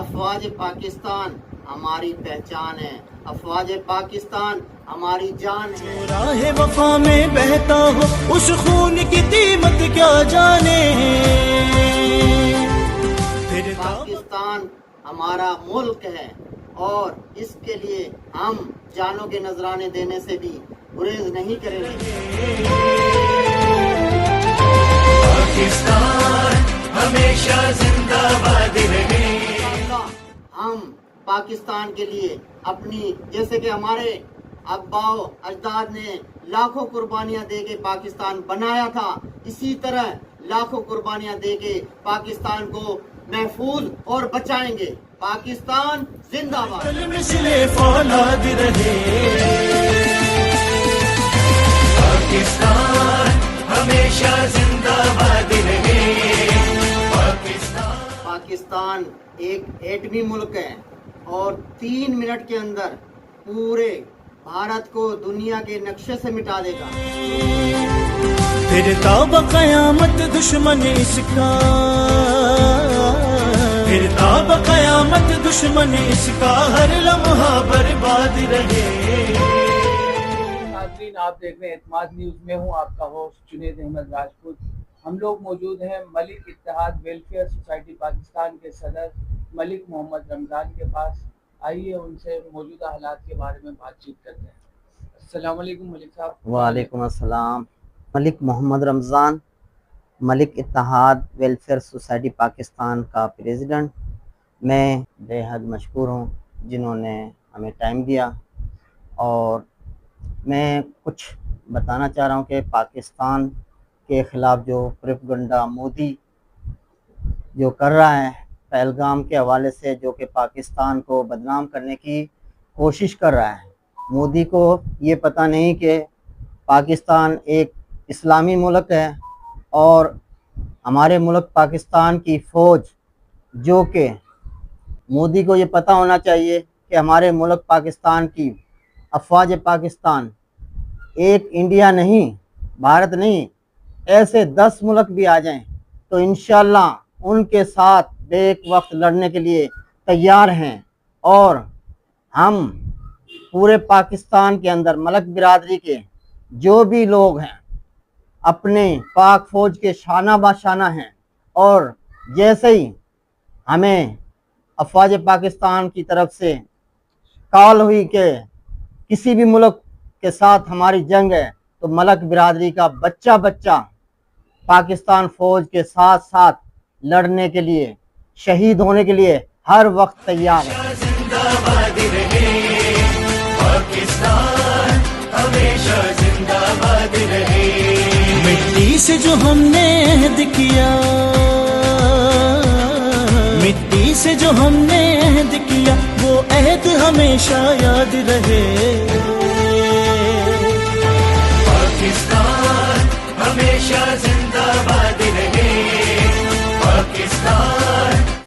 افواج پاکستان ہماری پہچان ہے، افواج پاکستان ہماری جان ہے۔ راہ وفا میں بہتا ہو اس خون کی قیمت کیا جانے، پاکستان ہمارا ملک ہے اور اس کے لیے ہم جانوں کے نذرانے دینے سے بھی گریز نہیں کریں گے۔ پاکستان ہمیشہ زندہ باد رہے۔ ہم پاکستان کے لیے اپنی، جیسے کہ ہمارے ابا و اجداد نے لاکھوں قربانیاں دے کے پاکستان بنایا تھا، اسی طرح لاکھوں قربانیاں دے کے پاکستان کو محفوظ اور بچائیں گے۔ پاکستان زندہ باد۔ مثل فولاد رہے پاکستان ہمیشہ زندہ باد رہے۔ پاکستان ایک ایٹمی ملک ہے اور 3 منٹ کے اندر پورے بھارت کو دنیا کے نقشے سے مٹا دے گا۔ پھر تاب قیامت دشمن اس کا، پھر تاب قیامت دشمن اس کا، ہر لمحہ برباد رہے۔ ناظرین، آپ دیکھ رہے ہیں اعتماد نیوز میں ہوں، آپ کا ہوسٹ جنید احمد راجپوت۔ ہم لوگ موجود ہیں ملک اتحاد ویلفیئر سوسائٹی پاکستان کے صدر ملک محمد رمضان کے پاس۔ آئیے ان سے موجودہ حالات کے بارے میں بات چیت کرتے ہیں۔ السلام علیکم ملک صاحب۔ وعلیکم السلام۔ ملک محمد رمضان، ملک اتحاد ویلفیئر سوسائٹی پاکستان کا پریزیڈنٹ۔ میں بے حد مشکور ہوں جنہوں نے ہمیں ٹائم دیا، اور میں کچھ بتانا چاہ رہا ہوں کہ پاکستان کے خلاف جو پروپیگنڈا مودی جو کر رہا ہے، پہلگام کے حوالے سے، جو کہ پاکستان کو بدنام کرنے کی کوشش کر رہا ہے۔ مودی کو یہ پتہ نہیں کہ پاکستان ایک اسلامی ملک ہے، اور ہمارے ملک پاکستان کی فوج، جو کہ مودی کو یہ پتہ ہونا چاہیے کہ ہمارے ملک پاکستان کی افواج پاکستان ایک انڈیا نہیں، بھارت نہیں، ایسے 10 ملک بھی آ جائیں تو انشاءاللہ ان کے ساتھ بیک وقت لڑنے کے لیے تیار ہیں۔ اور ہم پورے پاکستان کے اندر ملک برادری کے جو بھی لوگ ہیں اپنے پاک فوج کے شانہ باشانہ ہیں، اور جیسے ہی ہمیں افواج پاکستان کی طرف سے کال ہوئی کہ کسی بھی ملک کے ساتھ ہماری جنگ ہے، تو ملک برادری کا بچہ بچہ پاکستان فوج کے ساتھ ساتھ لڑنے کے لیے، شہید ہونے کے لیے ہر وقت تیار ہے۔ زندہ باد رہے پاکستان ہمیشہ زندہ باد رہے۔ مٹی سے جو ہم نے عہد کیا، مٹی سے جو ہم نے عہد کیا، وہ عہد ہمیشہ یاد رہے۔ پاکستان ہمیشہ